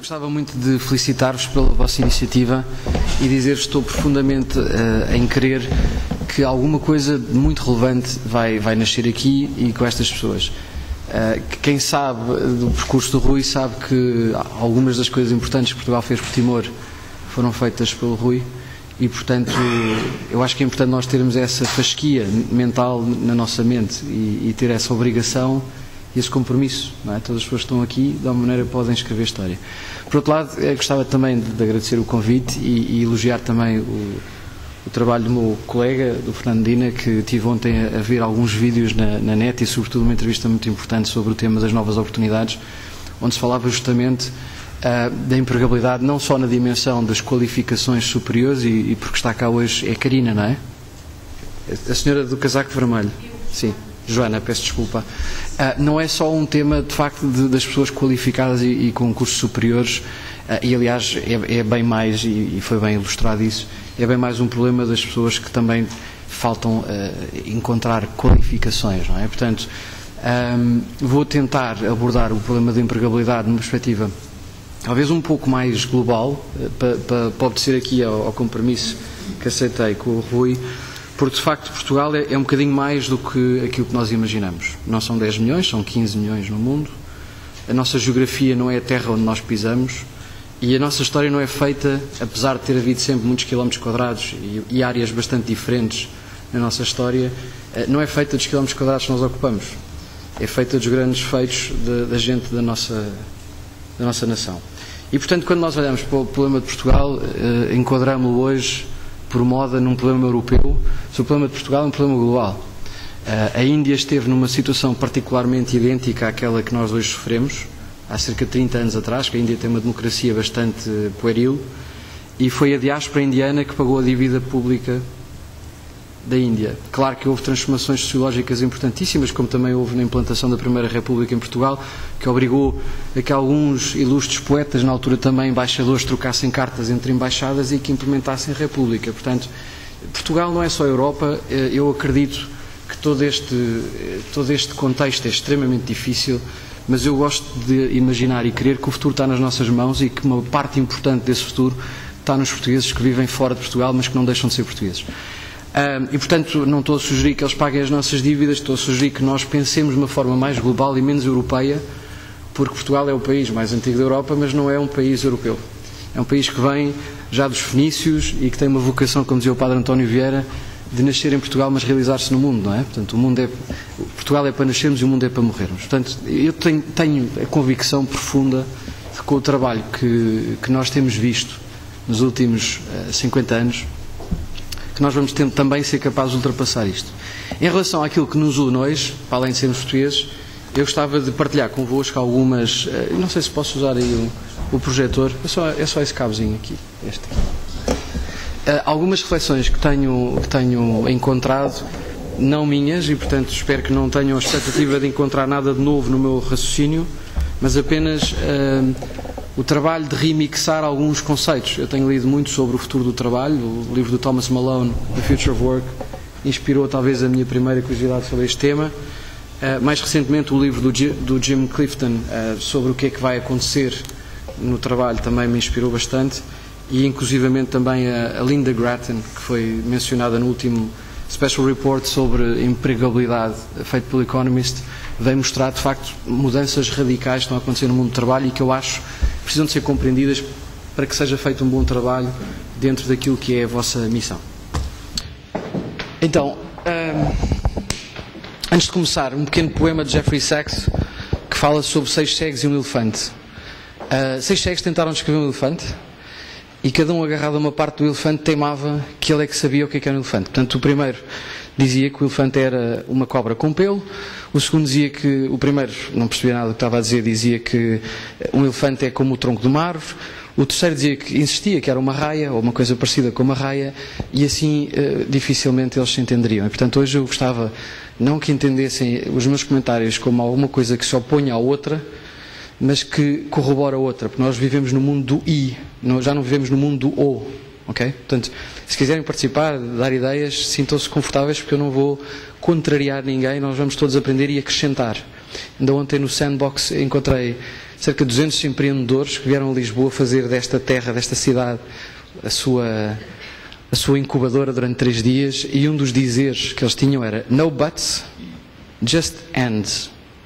gostava muito de felicitar-vos pela vossa iniciativa e dizer que estou profundamente em crer que alguma coisa muito relevante vai nascer aqui e com estas pessoas. Quem sabe do percurso do Rui sabe que algumas das coisas importantes que Portugal fez por Timor foram feitas pelo Rui e, portanto, eu acho que é importante nós termos essa fasquia mental na nossa mente e ter essa obrigação e esse compromisso, não é? Todas as pessoas que estão aqui, de alguma maneira, podem escrever história. Por outro lado, gostava também de agradecer o convite e elogiar também o trabalho do meu colega, do Fernando Dina, que tive ontem a ver alguns vídeos na net e, sobretudo, uma entrevista muito importante sobre o tema das novas oportunidades, onde se falava justamente da empregabilidade, não só na dimensão das qualificações superiores, e porque está cá hoje é Karina, não é? A senhora do casaco vermelho. Sim. Joana, peço desculpa. Não é só um tema, de facto, das pessoas qualificadas e com cursos superiores, e aliás é bem mais, e foi bem ilustrado isso, é bem mais um problema das pessoas que também faltam encontrar qualificações, não é? Portanto, vou tentar abordar o problema da empregabilidade numa perspectiva talvez um pouco mais global, para obedecer aqui ao compromisso que aceitei com o Rui, porque de facto Portugal é um bocadinho mais do que aquilo que nós imaginamos. Não são 10 milhões, são 15 milhões no mundo. A nossa geografia não é a terra onde nós pisamos e a nossa história não é feita, apesar de ter havido sempre muitos quilómetros quadrados e áreas bastante diferentes na nossa história, não é feita dos quilómetros quadrados que nós ocupamos. É feita dos grandes feitos da gente da nossa nação. E portanto, quando nós olhamos para o problema de Portugal, enquadramos-lo hoje por moda num problema europeu, se o problema de Portugal é um problema global. A Índia esteve numa situação particularmente idêntica àquela que nós hoje sofremos, há cerca de 30 anos atrás, que a Índia tem uma democracia bastante pueril, e foi a diáspora indiana que pagou a dívida pública da Índia. Claro que houve transformações sociológicas importantíssimas, como também houve na implantação da Primeira República em Portugal, que obrigou a que alguns ilustres poetas, na altura também embaixadores, trocassem cartas entre embaixadas e que implementassem a República. Portanto, Portugal não é só a Europa. Eu acredito que todo este contexto é extremamente difícil, mas eu gosto de imaginar e crer que o futuro está nas nossas mãos e que uma parte importante desse futuro está nos portugueses que vivem fora de Portugal, mas que não deixam de ser portugueses. E, portanto, não estou a sugerir que eles paguem as nossas dívidas, estou a sugerir que nós pensemos de uma forma mais global e menos europeia, porque Portugal é o país mais antigo da Europa, mas não é um país europeu. É um país que vem já dos fenícios e que tem uma vocação, como dizia o Padre António Vieira, de nascer em Portugal, mas realizar-se no mundo, não é? Portanto, Portugal é para nascermos e o mundo é para morrermos. Portanto, eu tenho a convicção profunda de que com o trabalho que nós temos visto nos últimos 50 anos, que nós vamos também ser capazes de ultrapassar isto. Em relação àquilo que nos une hoje, para além de sermos portugueses, eu gostava de partilhar convosco algumas, não sei se posso usar aí o projetor, é só esse cabozinho aqui, este. Algumas reflexões que tenho encontrado, não minhas, e portanto espero que não tenham a expectativa de encontrar nada de novo no meu raciocínio, mas apenas o trabalho de remixar alguns conceitos. Eu tenho lido muito sobre o futuro do trabalho. O livro do Thomas Malone, The Future of Work, inspirou talvez a minha primeira curiosidade sobre este tema. Mais recentemente, o livro do Jim Clifton sobre o que é que vai acontecer no trabalho também me inspirou bastante, e inclusivamente também a Linda Grattan, que foi mencionada no último Special Report sobre empregabilidade feito pelo Economist, veio mostrar de facto mudanças radicais que estão a acontecer no mundo do trabalho e que eu acho que precisam de ser compreendidas para que seja feito um bom trabalho dentro daquilo que é a vossa missão. Então, antes de começar, um pequeno poema de Jeffrey Sachs que fala sobre 6 cegos e um elefante. 6 cegos tentaram descrever um elefante e cada um agarrado a uma parte do elefante teimava que ele é que sabia o que era um elefante. Portanto, o primeiro dizia que o elefante era uma cobra com pelo, o segundo dizia que, o primeiro não percebia nada do que estava a dizer, dizia que um elefante é como o tronco de uma árvore, o terceiro dizia que insistia que era uma raia, ou uma coisa parecida com uma raia, e assim dificilmente eles se entenderiam. E portanto hoje eu gostava não que entendessem os meus comentários como alguma coisa que se oponha à outra, mas que corrobora a outra, porque nós vivemos no mundo do I, já não vivemos no mundo do O, ok? Portanto, se quiserem participar, dar ideias, sintam-se confortáveis, porque eu não vou contrariar ninguém, nós vamos todos aprender e acrescentar. Ainda ontem no Sandbox encontrei cerca de 200 empreendedores que vieram a Lisboa fazer desta terra, desta cidade, a sua incubadora durante 3 dias, e um dos dizeres que eles tinham era no buts, just and.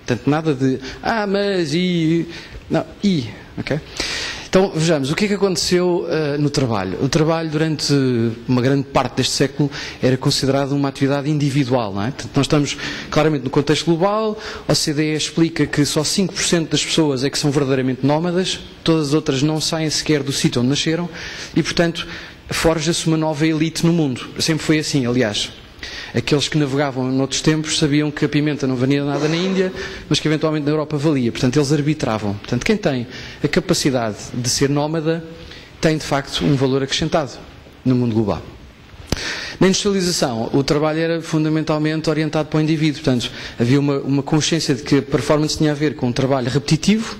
Portanto, nada de mas e... Não, e, ok? Então, vejamos, o que é que aconteceu no trabalho? O trabalho, durante uma grande parte deste século, era considerado uma atividade individual, não é? Portanto, nós estamos claramente no contexto global, a OCDE explica que só 5% das pessoas é que são verdadeiramente nómadas, todas as outras não saem sequer do sítio onde nasceram, e, portanto, forja-se uma nova elite no mundo. Sempre foi assim, aliás. Aqueles que navegavam noutros tempos sabiam que a pimenta não valia nada na Índia, mas que eventualmente na Europa valia. Portanto, eles arbitravam. Portanto, quem tem a capacidade de ser nómada tem, de facto, um valor acrescentado no mundo global. Na industrialização, o trabalho era fundamentalmente orientado para o indivíduo. Portanto, havia uma consciência de que a performance tinha a ver com um trabalho repetitivo,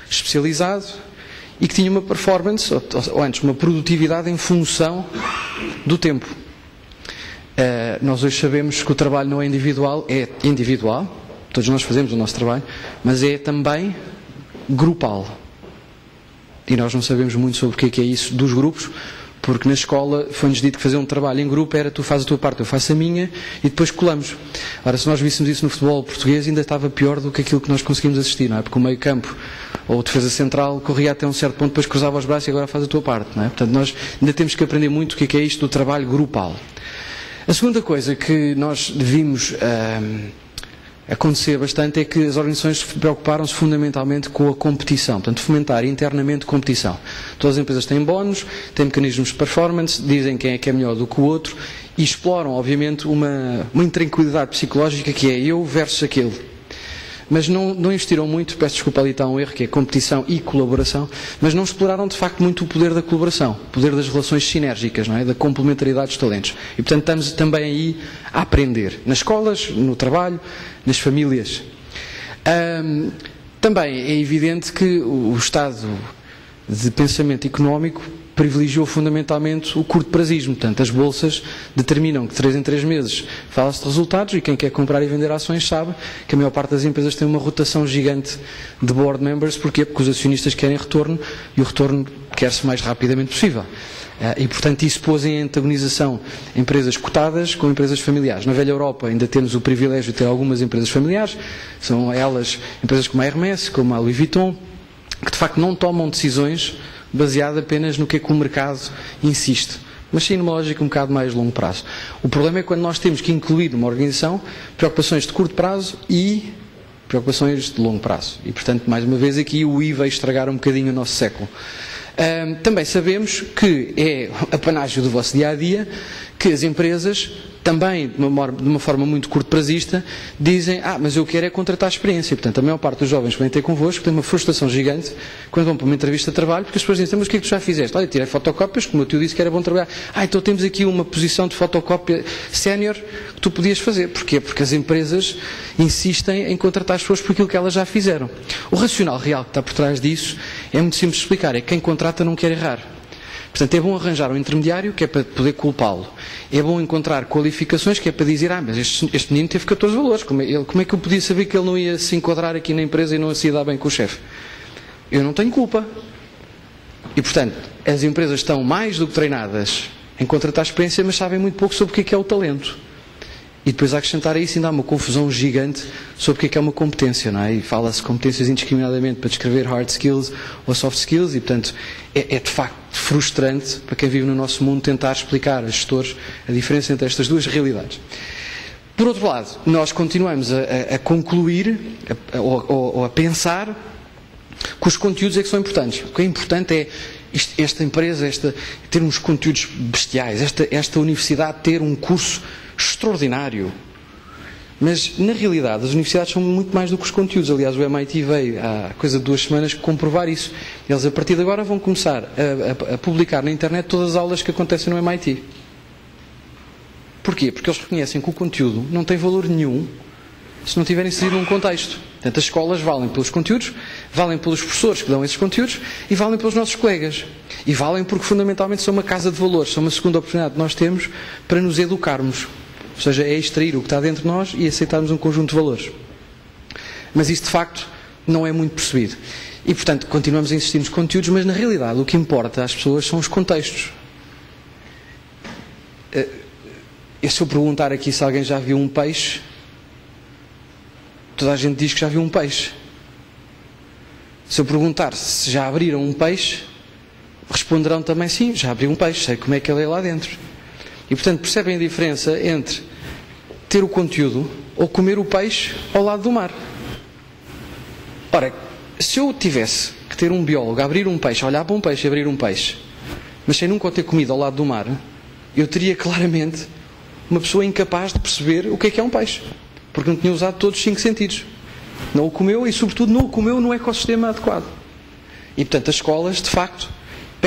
especializado, e que tinha uma performance, ou antes, uma produtividade em função do tempo. Nós hoje sabemos que o trabalho não é individual, todos nós fazemos o nosso trabalho, mas é também grupal. E nós não sabemos muito sobre o que é isso dos grupos, porque na escola foi-nos dito que fazer um trabalho em grupo era tu fazes a tua parte, eu faço a minha, e depois colamos. Ora, se nós víssemos isso no futebol português, ainda estava pior do que aquilo que nós conseguimos assistir, não é? Porque o meio campo ou a defesa central corria até um certo ponto, depois cruzava os braços e agora faz a tua parte, não é? Portanto, nós ainda temos que aprender muito o que é isto do trabalho grupal. A segunda coisa que nós vimos acontecer bastante é que as organizações preocuparam-se fundamentalmente com a competição, portanto, fomentar internamente competição. Todas as empresas têm bónus, têm mecanismos de performance, dizem quem é melhor do que o outro e exploram, obviamente, uma intranquilidade psicológica que é eu versus aquele. Mas não investiram muito, peço desculpa, ali está um erro, que é competição e colaboração, mas não exploraram de facto muito o poder da colaboração, o poder das relações sinérgicas, não é? Da complementaridade dos talentos. E portanto estamos também aí a aprender, nas escolas, no trabalho, nas famílias. Também é evidente que o estado de pensamento económico privilegiou fundamentalmente o curto-prazismo. Portanto, as bolsas determinam que de 3 em 3 meses fala-se de resultados e quem quer comprar e vender ações sabe que a maior parte das empresas tem uma rotação gigante de board members. Porquê? Porque os acionistas querem retorno e o retorno quer-se o mais rapidamente possível. E, portanto, isso pôs em antagonização empresas cotadas com empresas familiares. Na velha Europa ainda temos o privilégio de ter algumas empresas familiares, são elas empresas como a Hermès, como a Louis Vuitton, que de facto não tomam decisões baseado apenas no que é que o mercado insiste, mas sim numa lógica um bocado mais longo prazo. O problema é quando nós temos que incluir numa organização preocupações de curto prazo e preocupações de longo prazo. E, portanto, mais uma vez aqui o I veio estragar um bocadinho o nosso século. Também sabemos que é apanágio do vosso dia-a-dia que as empresas também, de uma forma muito curto-prazista, dizem, mas eu quero é contratar experiência. Portanto, a maior parte dos jovens que vêm ter convosco tem uma frustração gigante quando vão para uma entrevista de trabalho, porque as pessoas dizem, mas o que é que tu já fizeste? Olha, tirei fotocópias, como o tio disse que era bom trabalhar. Então temos aqui uma posição de fotocópia sénior que tu podias fazer. Porquê? Porque as empresas insistem em contratar as pessoas por aquilo que elas já fizeram. O racional real que está por trás disso é muito simples de explicar, é que quem contrata não quer errar. Portanto, é bom arranjar um intermediário que é para poder culpá-lo. É bom encontrar qualificações que é para dizer, mas este menino teve 14 valores. Como é que eu podia saber que ele não ia se enquadrar aqui na empresa e não se ia dar bem com o chefe? Eu não tenho culpa. E, portanto, as empresas estão mais do que treinadas em contratar experiência, mas sabem muito pouco sobre o que é o talento. E depois a acrescentar a isso ainda há uma confusão gigante sobre o que é uma competência, não é? E fala-se competências indiscriminadamente para descrever hard skills ou soft skills e, portanto, é de facto frustrante para quem vive no nosso mundo tentar explicar a gestores a diferença entre estas duas realidades. Por outro lado, nós continuamos a concluir ou a pensar que os conteúdos é que são importantes. O que é importante é esta empresa ter uns conteúdos bestiais, esta universidade ter um curso extraordinário. Mas, na realidade, as universidades são muito mais do que os conteúdos. Aliás, o MIT veio, há coisa de 2 semanas, comprovar isso. Eles, a partir de agora, vão começar a publicar na internet todas as aulas que acontecem no MIT. Porquê? Porque eles reconhecem que o conteúdo não tem valor nenhum se não tiver inserido num contexto. Portanto, as escolas valem pelos conteúdos, valem pelos professores que dão esses conteúdos e valem pelos nossos colegas. E valem porque, fundamentalmente, são uma casa de valores, são uma segunda oportunidade que nós temos para nos educarmos. Ou seja, é extrair o que está dentro de nós e aceitarmos um conjunto de valores. Mas isso, de facto, não é muito percebido. E, portanto, continuamos a insistir nos conteúdos, mas, na realidade, o que importa às pessoas são os contextos. E se eu perguntar aqui se alguém já viu um peixe, toda a gente diz que já viu um peixe. Se eu perguntar se já abriram um peixe, responderão também sim, já abri um peixe, sei como é que ele é lá dentro. E, portanto, percebem a diferença entre ter o conteúdo ou comer o peixe ao lado do mar. Ora, se eu tivesse que ter um biólogo a abrir um peixe, a olhar para um peixe e abrir um peixe, mas sem nunca o ter comido ao lado do mar, eu teria claramente uma pessoa incapaz de perceber o que é um peixe, porque não tinha usado todos os 5 sentidos. Não o comeu e, sobretudo, não o comeu no ecossistema adequado. E, portanto, as escolas, de facto,